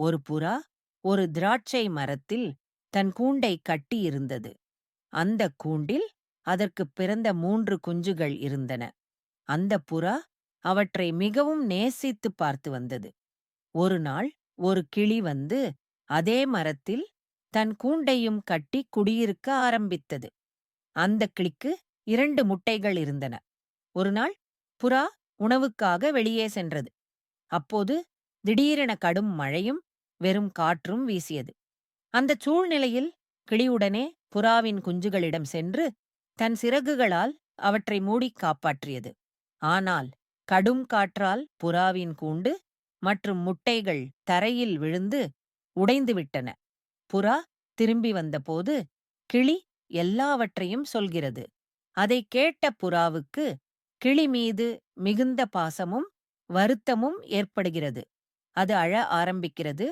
ஒரு புறா ஒரு திராட்சை மரத்தில் தன் கூண்டை கட்டியிருந்தது. அந்தக் கூண்டில் அதற்குப் பிறந்த 3 குஞ்சுகள் இருந்தன. அந்தப் புறா அவற்றை மிகவும் நேசித்துப் பார்த்து வந்தது. ஒரு நாள் ஒரு கிளி வந்து அதே மரத்தில் தன் கூண்டையும் கட்டி குடியிருக்க ஆரம்பித்தது. அந்தக் கிளிக்கு 2 முட்டைகள் இருந்தன. ஒரு நாள் புறா உணவுக்காக வெளியே சென்றது. அப்போது திடீரென கடும் மழையும் வெறும் காற்றும் வீசியது. அந்தச் சூழ்நிலையில் கிளியுடனே புறாவின் குஞ்சுகளிடம் சென்று தன் சிறகுகளால் அவற்றை மூடிக் காப்பாற்றியது. ஆனால் கடும் காற்றால் புறாவின் கூண்டு மற்றும் முட்டைகள் தரையில் விழுந்து உடைந்துவிட்டன. புறா திரும்பி வந்தபோது கிளி எல்லாவற்றையும் சொல்கிறது. அதைக் கேட்ட புறாவுக்கு கிளி மீது மிகுந்த பாசமும் வருத்தமும் ஏற்படுகிறது. அது அழ ஆரம்பிக்கிறது.